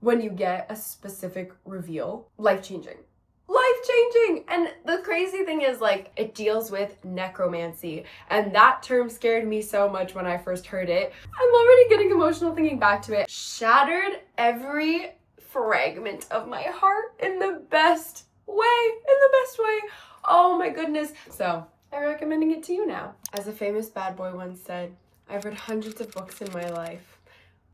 when you get a specific reveal, life-changing. Life-changing! And the crazy thing is, like, it deals with necromancy, and that term scared me so much when I first heard it. I'm already getting emotional thinking back to it. Shattered every fragment of my heart in the best way. Oh my goodness. So I'm recommending it to you now. As a famous bad boy once said, I've read hundreds of books in my life,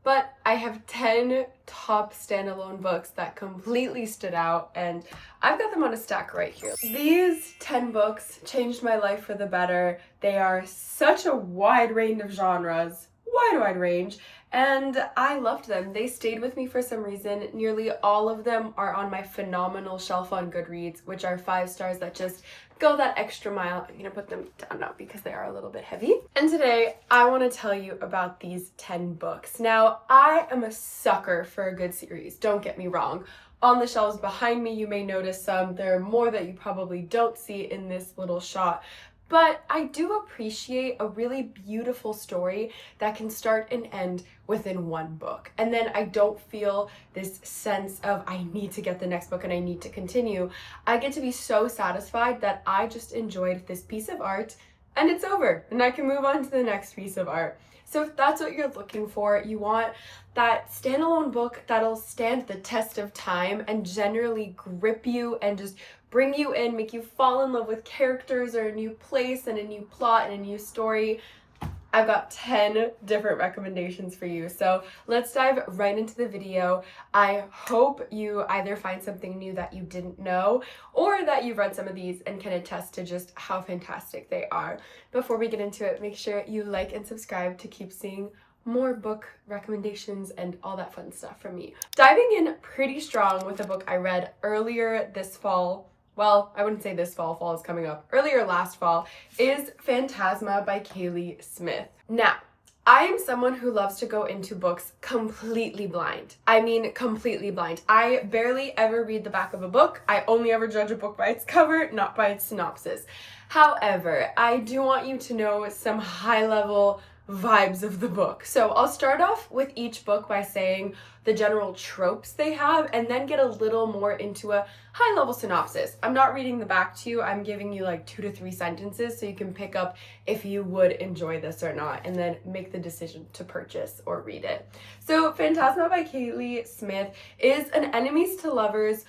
but I have 10 top standalone books that completely stood out, and I've got them on a stack right here. These 10 books changed my life for the better. They are such a wide range of genres, wide range, and I loved them. They stayed with me for some reason. Nearly all of them are on my phenomenal shelf on Goodreads, which are 5 stars that just go that extra mile. I'm gonna put them down now because they are a little bit heavy. And today I want to tell you about these 10 books. Now, I am a sucker for a good series, don't get me wrong. On the shelves behind me, you may notice some. There are more that you probably don't see in this little shot. But I do appreciate a really beautiful story that can start and end within one book. And then I don't feel this sense of I need to get the next book and I need to continue. I get to be so satisfied that I just enjoyed this piece of art and it's over and I can move on to the next piece of art. So if that's what you're looking for, you want that standalone book that'll stand the test of time and generally grip you and just bring you in, make you fall in love with characters or a new place and a new plot and a new story, I've got 10 different recommendations for you. So let's dive right into the video. I hope you either find something new that you didn't know or that you've read some of these and can attest to just how fantastic they are. Before we get into it, make sure you like and subscribe to keep seeing more book recommendations and all that fun stuff from me. Diving in pretty strong with a book I read earlier this fall. Well, I wouldn't say this fall is coming up. Earlier last fall is Phantasma by Kaylee Smith. Now, I am someone who loves to go into books completely blind. I mean, completely blind. I barely ever read the back of a book. I only ever judge a book by its cover, not by its synopsis. However, I do want you to know some high-level vibes of the book. So I'll start off with each book by saying the general tropes they have and then get a little more into a high-level synopsis. I'm not reading the back to you. I'm giving you like 2 to 3 sentences so you can pick up if you would enjoy this or not and then make the decision to purchase or read it. So Phantasma by Kaylee Smith is an enemies to lovers,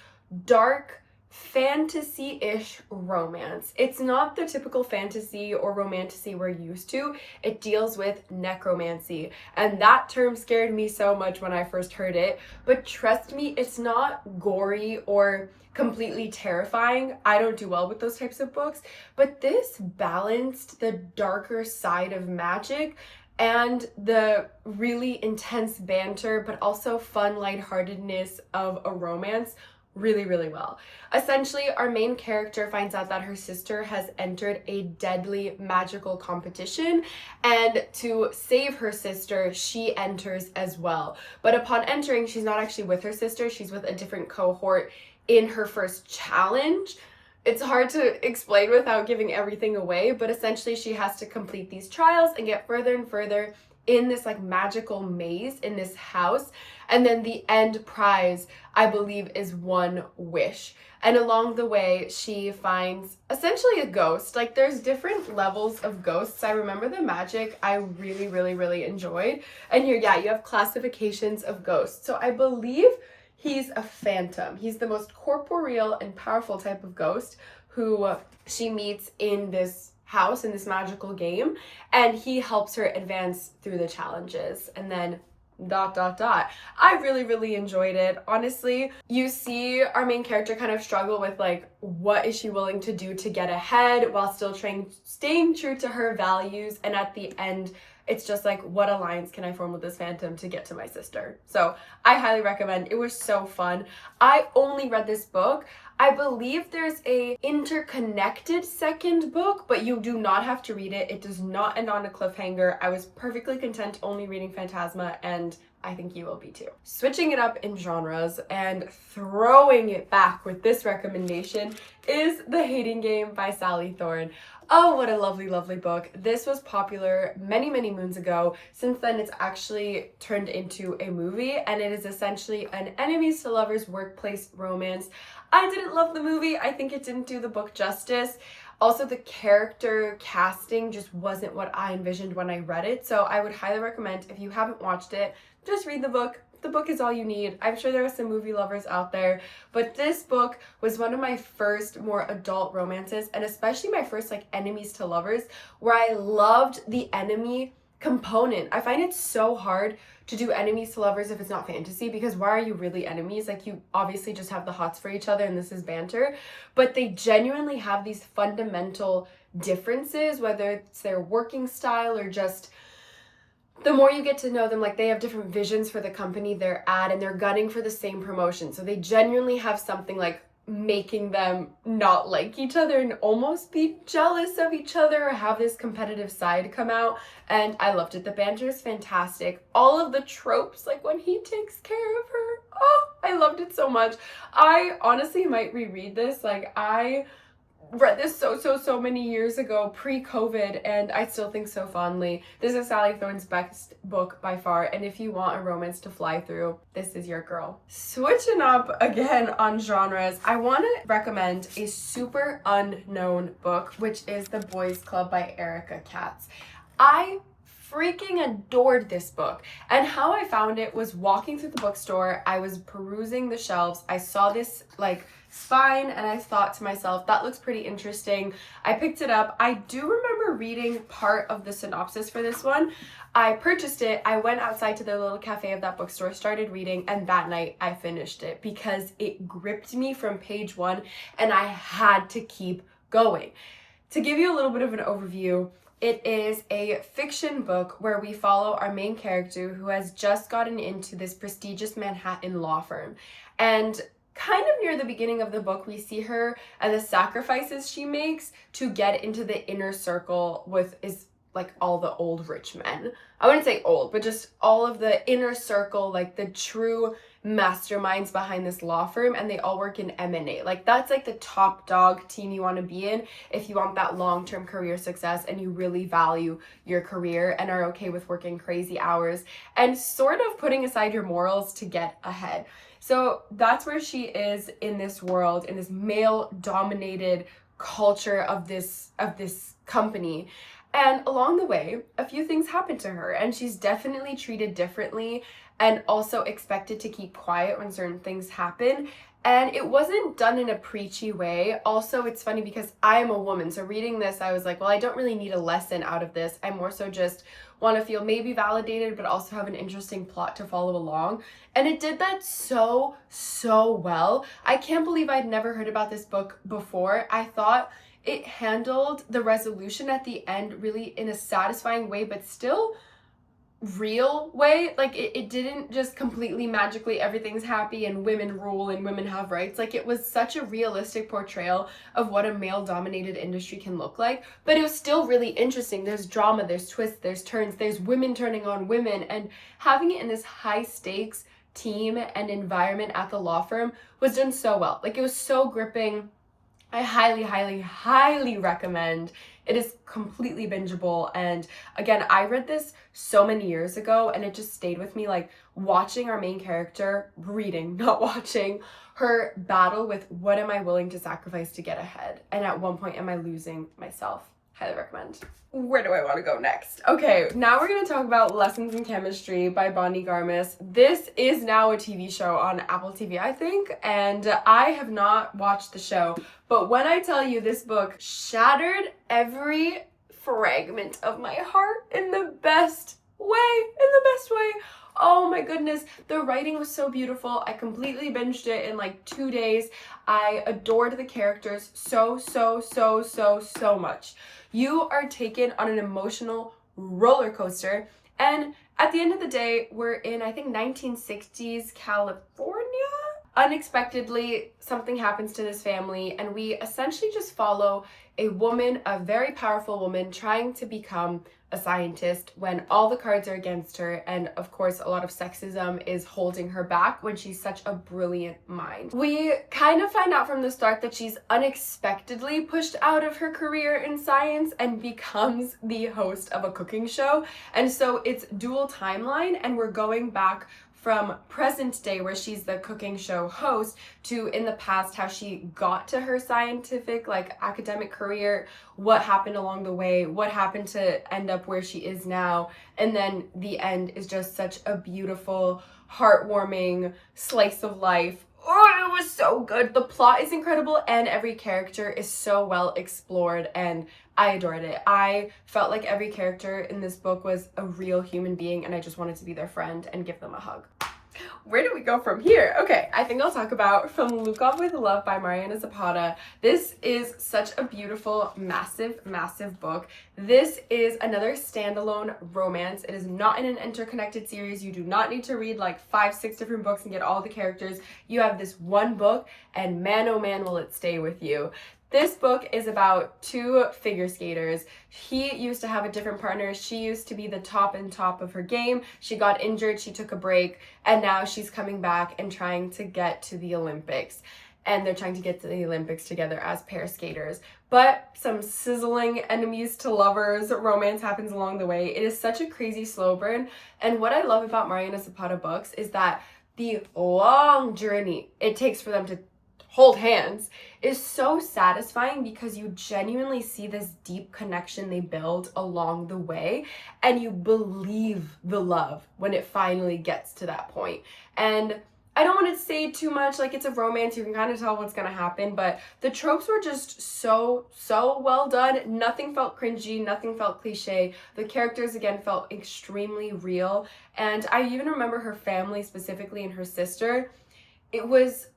dark, fantasy-ish romance. It's not the typical fantasy or romantasy we're used to. It deals with necromancy, and that term scared me so much when I first heard it, but trust me, it's not gory or completely terrifying. I don't do well with those types of books, but this balanced the darker side of magic and the really intense banter, but also fun lightheartedness of a romance really well. Essentially, our main character finds out that her sister has entered a deadly magical competition, and to save her sister, she enters as well. But upon entering, she's not actually with her sister, she's with a different cohort in her first challenge. It's hard to explain without giving everything away, but essentially she has to complete these trials and get further and further in this like magical maze in this house, and then the end prize, I believe, is one wish. And along the way she finds essentially a ghost. Like, there's different levels of ghosts. I remember the magic I really enjoyed, and here, yeah, you have classifications of ghosts. So I believe he's a phantom. He's the most corporeal and powerful type of ghost who she meets in this house in this magical game, and he helps her advance through the challenges, and then ... I really enjoyed it. Honestly, you see our main character kind of struggle with like, what is she willing to do to get ahead while still staying true to her values, and at the end it's just like, what alliance can I form with this phantom to get to my sister? So I highly recommend. It was so fun. I only read this book. I believe there's a interconnected second book, but you do not have to read it. It does not end on a cliffhanger. I was perfectly content only reading Phantasma, and I think you will be too. Switching it up in genres and throwing it back with this recommendation is The Hating Game by Thorne. Oh, what a lovely, lovely book. This was popular many, many moons ago. Since then, it's actually turned into a movie, and it is essentially an enemies to lovers workplace romance. I didn't love the movie. I think it didn't do the book justice. Also, the character casting just wasn't what I envisioned when I read it. So I would highly recommend, if you haven't watched it, just read the book. The book is all you need. I'm sure there are some movie lovers out there, but this book was one of my first more adult romances, and especially my first like enemies to lovers, where I loved the enemy component. I find it so hard to do enemies to lovers if it's not fantasy, because why are you really enemies? Like, you obviously just have the hots for each other and this is banter, but they genuinely have these fundamental differences, whether it's their working style or just the more you get to know them, like, they have different visions for the company they're at, and they're gunning for the same promotion. So they genuinely have something like making them not like each other and almost be jealous of each other or have this competitive side come out. And I loved it. The banter is fantastic. All of the tropes, like when he takes care of her, oh, I loved it so much. I honestly might reread this. Like, I read this so many years ago, pre-COVID, and I still think so fondly. This is Sally Thorne's best book by far, and if you want a romance to fly through, this is your girl. Switching up again on genres, I want to recommend a super unknown book, which is The Boys Club by Erica Katz. I freaking adored this book, and how I found it was walking through the bookstore. I was perusing the shelves. I saw this like spine and I thought to myself, that looks pretty interesting. I picked it up. I do remember reading part of the synopsis for this one. I purchased it. I went outside to the little cafe of that bookstore, started reading, and that night I finished it because it gripped me from page one and I had to keep going. To give you a little bit of an overview, it is a fiction book where we follow our main character who has just gotten into this prestigious Manhattan law firm. And kind of near the beginning of the book, we see her and the sacrifices she makes to get into the inner circle with like all the old rich men. I wouldn't say old, but just all of the inner circle, like the true masterminds behind this law firm, and they all work in M&A. Like, that's like the top dog team you want to be in if you want that long-term career success and you really value your career and are okay with working crazy hours and sort of putting aside your morals to get ahead. So that's where she is in this world, in this male-dominated culture of this company. And along the way, a few things happen to her, and she's definitely treated differently and also expected to keep quiet when certain things happen. And it wasn't done in a preachy way. Also, it's funny because I am a woman, so reading this, I was like, well, I don't really need a lesson out of this. I more so just want to feel maybe validated, but also have an interesting plot to follow along. And it did that so well. I can't believe I'd never heard about this book before. I thought it handled the resolution at the end really in a satisfying way, but still real way. Like, it didn't just completely magically everything's happy and women rule and women have rights. Like, it was such a realistic portrayal of what a male-dominated industry can look like, but it was still really interesting. There's drama, there's twists, there's turns, there's women turning on women, and having it in this high-stakes team and environment at the law firm was done so well. Like, it was so gripping. I highly recommend. It is completely bingeable, and again, I read this so many years ago and it just stayed with me, like watching our main character, reading, not watching, her battle with what am I willing to sacrifice to get ahead, and at one point am I losing myself. Highly recommend. Where do I want to go next? Okay, now we're going to talk about Lessons in Chemistry by Bonnie Garmus. This is now a TV show on Apple TV, I think, and I have not watched the show, but when I tell you this book shattered every fragment of my heart in the best way. Oh my goodness, the writing was so beautiful. I completely binged it in like 2 days. I adored the characters so much. You are taken on an emotional roller coaster, and at the end of the day, we're in, I think, 1960s California. Unexpectedly, something happens to this family, and we essentially just follow a woman, a very powerful woman, trying to become a scientist when all the cards are against her, and of course a lot of sexism is holding her back when she's such a brilliant mind. We kind of find out from the start that she's unexpectedly pushed out of her career in science and becomes the host of a cooking show, and so it's dual timeline, and we're going back from present day where she's the cooking show host to in the past how she got to her scientific academic career, what happened along the way, what happened to end up where she is now, and then the end is just such a beautiful, heartwarming slice of life. Oh, it was so good. The plot is incredible and every character is so well explored, and I adored it. I felt like every character in this book was a real human being and I just wanted to be their friend and give them a hug. Where do we go from here? Okay, I think I'll talk about From Lukov with Love by Mariana Zapata. This is such a beautiful, massive, massive book. This is another standalone romance. It is not in an interconnected series. You do not need to read 5-6 different books and get all the characters. You have this one book, and man oh man will it stay with you. This book is about two figure skaters. He used to have a different partner. She used to be the top of her game. She got injured, she took a break, and now she's coming back and trying to get to the Olympics. And they're trying to get to the Olympics together as pair skaters. But some sizzling enemies to lovers romance happens along the way. It is such a crazy slow burn. And what I love about Mariana Zapata books is that the long journey it takes for them to hold hands is so satisfying because you genuinely see this deep connection they build along the way, and you believe the love when it finally gets to that point. And I don't want to say too much, it's a romance, you can kind of tell what's going to happen, but the tropes were just so well done. Nothing felt cringy, nothing felt cliche. The characters, again, felt extremely real, and I even remember her family specifically and her sister. It was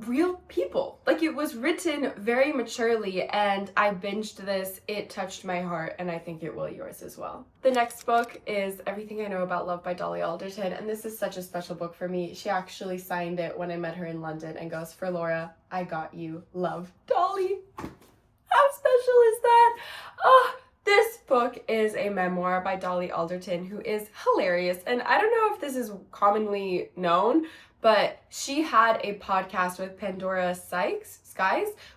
real people. It was written very maturely, and I binged this. It touched my heart, and I think it will yours as well. The next book is Everything I Know About Love by Dolly Alderton, and this is such a special book for me. She actually signed it when I met her in London and goes, "For Laura, I got you. Love, Dolly." How special is that? Oh, this book is a memoir by Dolly Alderton, who is hilarious, and I don't know if this is commonly known, but she had a podcast with Pandora Skies,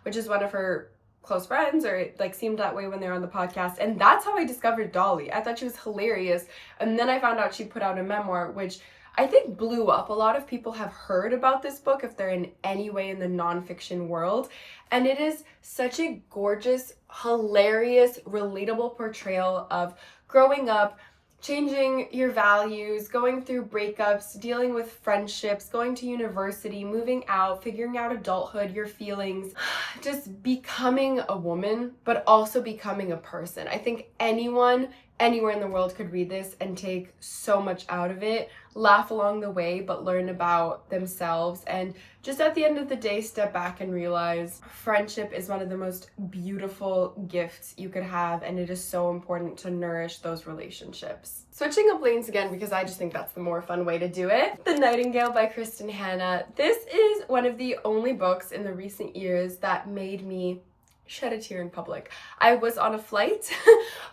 which is one of her close friends, or it seemed that way when they were on the podcast, and that's how I discovered Dolly. I thought she was hilarious, and then I found out she put out a memoir, which I think blew up. A lot of people have heard about this book if they're in any way in the nonfiction world, and it is such a gorgeous, hilarious, relatable portrayal of growing up, changing your values, going through breakups, dealing with friendships, going to university, moving out, figuring out adulthood, your feelings, just becoming a woman, but also becoming a person. I think anyone, anywhere in the world could read this and take so much out of it, laugh along the way, but learn about themselves, and just at the end of the day, step back and realize friendship is one of the most beautiful gifts you could have, and it is so important to nourish those relationships. Switching up lanes again because I just think that's the more fun way to do it. The Nightingale by Kristin Hannah. This is one of the only books in the recent years that made me shed a tear in public. I was on a flight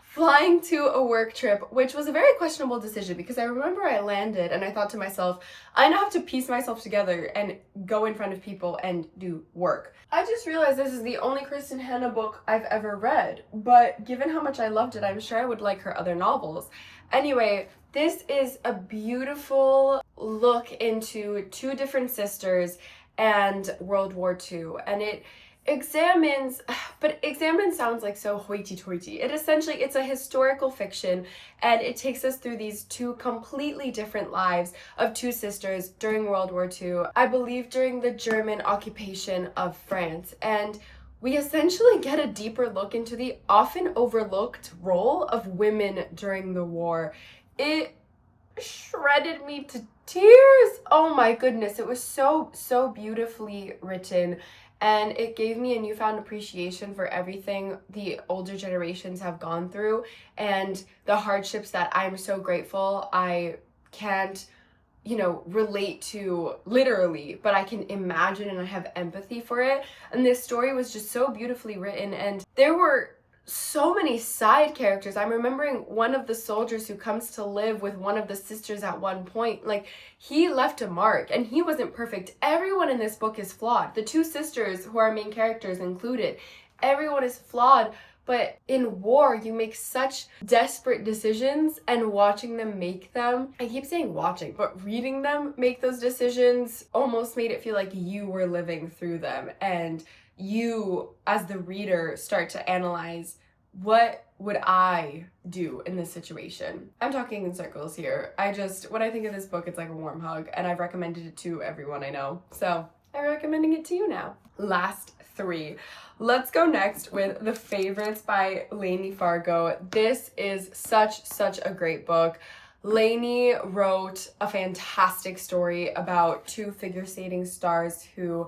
flying to a work trip, which was a very questionable decision because I remember I landed and I thought to myself, I now have to piece myself together and go in front of people and do work. I just realized this is the only Kristin Hannah book I've ever read, but given how much I loved it, I'm sure I would like her other novels. Anyway, this is a beautiful look into two different sisters and World War II, and it examines sounds like so hoity-toity. It's a historical fiction, and it takes us through these two completely different lives of two sisters during World War II, I believe during the German occupation of France, and we essentially get a deeper look into the often overlooked role of women during the war. It shredded me to tears. Oh my goodness, it was so beautifully written. And it gave me a newfound appreciation for everything the older generations have gone through and the hardships that I'm so grateful I can't, relate to literally, but I can imagine and I have empathy for it. And this story was just so beautifully written, and there were so many side characters. I'm remembering one of the soldiers who comes to live with one of the sisters at one point. Like, he left a mark, and he wasn't perfect. Everyone in this book is flawed. The two sisters, who are main characters included, everyone is flawed. But in war, you make such desperate decisions, and watching them make them, I keep saying watching, but reading them make those decisions almost made it feel like you were living through them. And you, as the reader, start to analyze, what would I do in this situation? I'm talking in circles here. When I think of this book, it's like a warm hug, and I've recommended it to everyone I know. So I'm recommending it to you now. Last 3. Let's go next with The Favorites by Layne Fargo. This is such a great book. Layne wrote a fantastic story about 2 figure skating stars who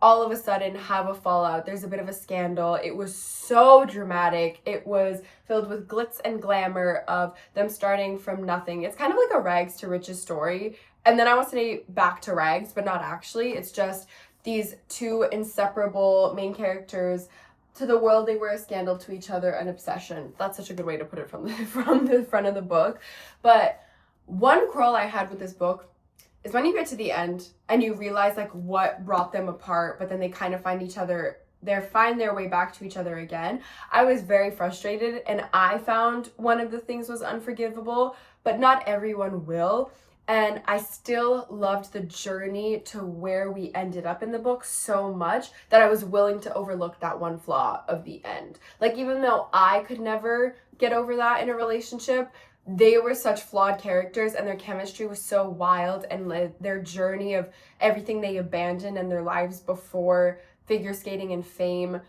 all of a sudden have a fallout. There's a bit of a scandal. It was so dramatic. It was filled with glitz and glamour of them starting from nothing. It's kind of like a rags to riches story. And then I want to say back to rags, but not actually. It's just these 2 inseparable main characters. To the world, they were a scandal, to each other, an obsession. That's such a good way to put it from the front of the book. But one quarrel I had with this book is when you get to the end and you realize like what brought them apart, but then they kind of find their way back to each other again. I was very frustrated, and I found one of the things was unforgivable, but not everyone will. And I still loved the journey to where we ended up in the book so much that I was willing to overlook that one flaw of the end. Like, even though I could never get over that in a relationship, they were such flawed characters, and their chemistry was so wild, and their journey of everything they abandoned in their lives before figure skating and fame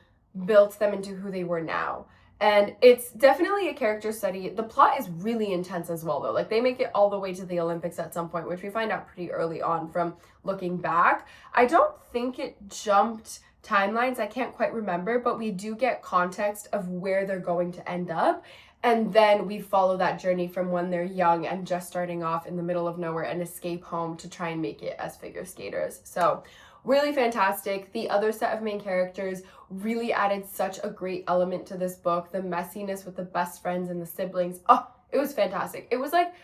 built them into who they were now. And it's definitely a character study. The plot is really intense as well, though. Like, they make it all the way to the Olympics at some point, which we find out pretty early on from looking back. I don't think it jumped timelines. I can't quite remember, but we do get context of where they're going to end up. And then we follow that journey from when they're young and just starting off in the middle of nowhere and escape home to try and make it as figure skaters. So really fantastic. The other set of main characters really added such a great element to this book. The messiness with the best friends and the siblings. Oh, it was fantastic. It was like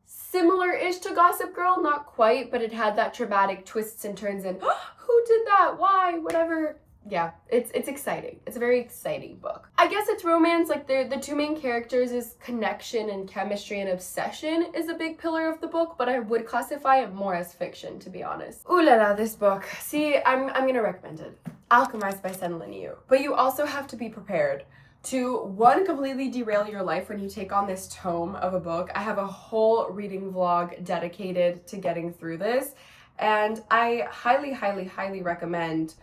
similar-ish to Gossip Girl, not quite, but it had that dramatic twists and turns and who did that? Why? Whatever. Yeah, it's exciting. It's a very exciting book. I guess it's romance. Like, the 2 main characters' connection and chemistry and obsession is a big pillar of the book, but I would classify it more as fiction, to be honest. Ooh la la, this book. See, I'm gonna recommend it. Alchemized by Senu. But you also have to be prepared to, 1, completely derail your life when you take on this tome of a book. I have a whole reading vlog dedicated to getting through this, and I highly recommend.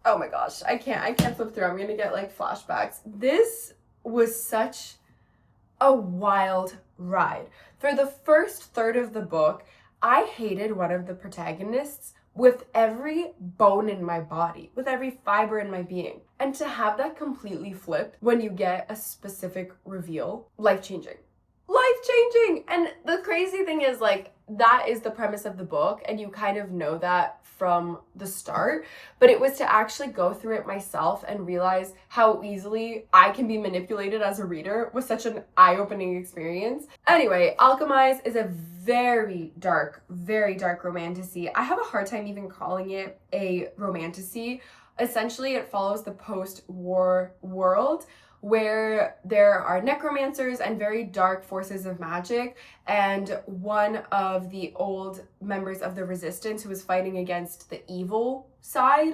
Oh my gosh, I can't flip through. I'm gonna get like flashbacks. This was such a wild ride. For the first third of the book, I hated one of the protagonists with every bone in my body, with every fiber in my being. And to have that completely flipped when you get a specific reveal, life-changing. Life-changing! And the crazy thing is, like, that is the premise of the book, and you kind of know that from the start, but it was to actually go through it myself and realize how easily I can be manipulated as a reader was such an eye-opening experience. Anyway, Alchemized is a very dark romantasy. I have a hard time even calling it a romantasy. Essentially, it follows the post-war world where there are necromancers and very dark forces of magic, and one of the old members of the resistance who was fighting against the evil side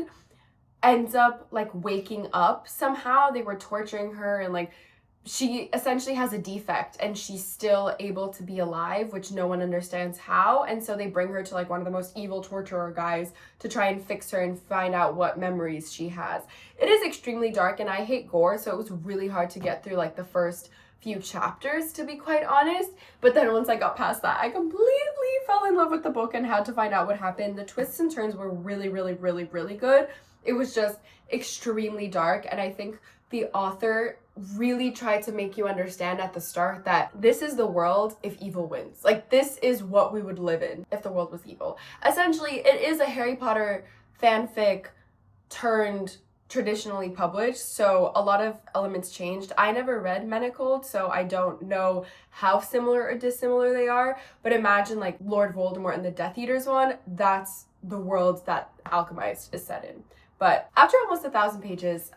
ends up like waking up somehow. They were torturing her, and like she essentially has a defect and she's still able to be alive, which no one understands how. And so they bring her to like one of the most evil torturer guys to try and fix her and find out what memories she has. It is extremely dark, and I hate gore, so it was really hard to get through like the first few chapters, to be quite honest. But then once I got past that, I completely fell in love with the book and had to find out what happened. The twists and turns were really good. It was just extremely dark, and I think the author really tried to make you understand at the start that this is the world if evil wins. Like, this is what we would live in if the world was evil. Essentially, it is a Harry Potter fanfic turned traditionally published, so a lot of elements changed. I never read Manacled, so I don't know how similar or dissimilar they are, but imagine like Lord Voldemort and the Death Eaters one, that's the world that Alchemized is set in. But after almost 1,000 pages,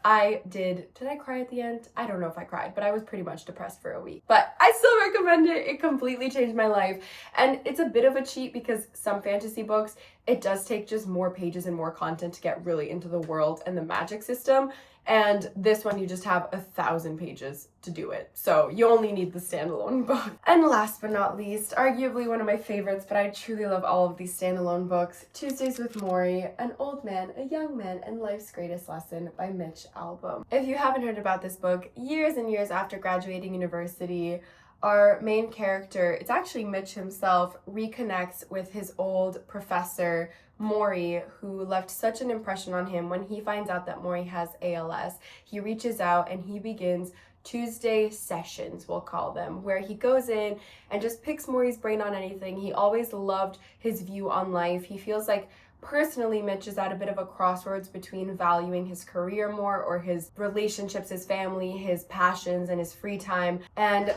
did I cry at the end? I don't know if I cried, but I was pretty much depressed for a week. But I still recommend it. It completely changed my life. And it's a bit of a cheat because some fantasy books, it does take just more pages and more content to get really into the world and the magic system. And this one, you just have 1,000 pages to do it. So you only need the standalone book. And last but not least, arguably one of my favorites, but I truly love all of these standalone books, Tuesdays with Morrie, An Old Man, a Young Man, and Life's Greatest Lesson by Mitch Albom. If you haven't heard about this book, years and years after graduating university, our main character, it's actually Mitch himself, reconnects with his old professor, Morrie, who left such an impression on him. When he finds out that Morrie has ALS, he reaches out and he begins Tuesday sessions, we'll call them, where he goes in and just picks Morrie's brain on anything. He always loved his view on life. He feels like personally, Mitch is at a bit of a crossroads between valuing his career more or his relationships, his family, his passions, and his free time. And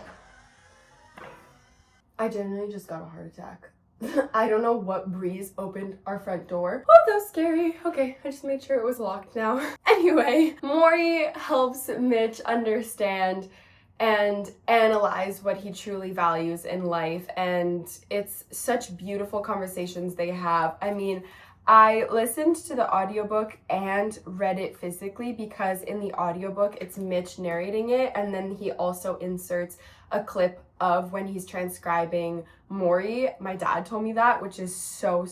I genuinely just got a heart attack. I don't know what breeze opened our front door. Oh, that was scary. Okay, I just made sure it was locked now. Anyway, Morrie helps Mitch understand and analyze what he truly values in life, and it's such beautiful conversations they have. I mean, I listened to the audiobook and read it physically because in the audiobook it's Mitch narrating it, and then he also inserts a clip of when he's transcribing Morrie. My dad told me that, which is so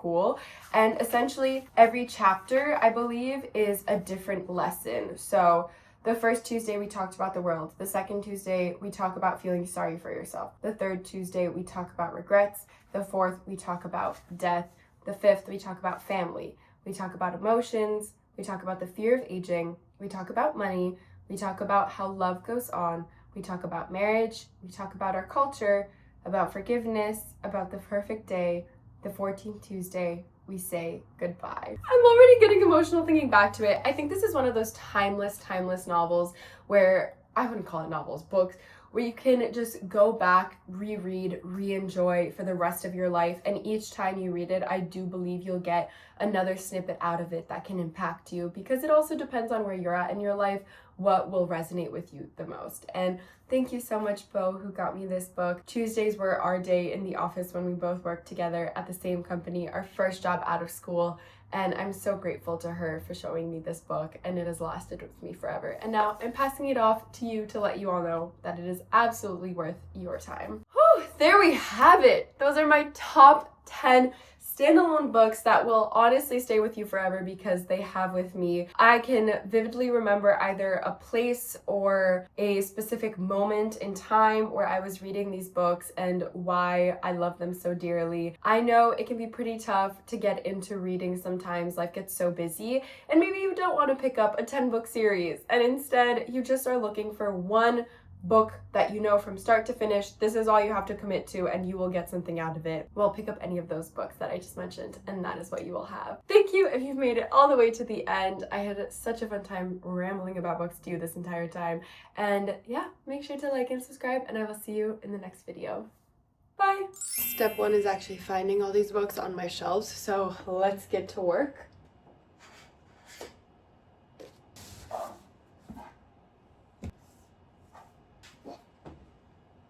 cool. And essentially every chapter, I believe, is a different lesson. So the first Tuesday we talked about the world. The second Tuesday we talk about feeling sorry for yourself. The third Tuesday we talk about regrets. The fourth we talk about death. The fifth we talk about family. We talk about emotions. We talk about the fear of aging. We talk about money. We talk about how love goes on. We talk about marriage. We talk about our culture, about forgiveness, about the perfect day. The 14th Tuesday, we say goodbye. I'm already getting emotional thinking back to it. I think this is one of those timeless novels where, I wouldn't call it novels, books, where you can just go back, reread, re-enjoy for the rest of your life. And each time you read it, I do believe you'll get another snippet out of it that can impact you, because it also depends on where you're at in your life, what will resonate with you the most. And thank you so much, Bo, who got me this book. Tuesdays were our day in the office when we both worked together at the same company, our first job out of school. And I'm so grateful to her for showing me this book, and it has lasted with me forever. And now I'm passing it off to you to let you all know that it is absolutely worth your time. Whew, there we have it. Those are my top 10 standalone books that will honestly stay with you forever because they have with me. I can vividly remember either a place or a specific moment in time where I was reading these books and why I love them so dearly. I know it can be pretty tough to get into reading sometimes. Life gets so busy, and maybe you don't want to pick up a 10-book series, and instead you just are looking for one book that you know from start to finish, this is all you have to commit to and you will get something out of it. Well, pick up any of those books that I just mentioned and that is what you will have. Thank you if you've made it all the way to the end. I had such a fun time rambling about books to you this entire time. And yeah, make sure to like and subscribe, and I will see you in the next video. Bye! Step one is actually finding all these books on my shelves, so let's get to work.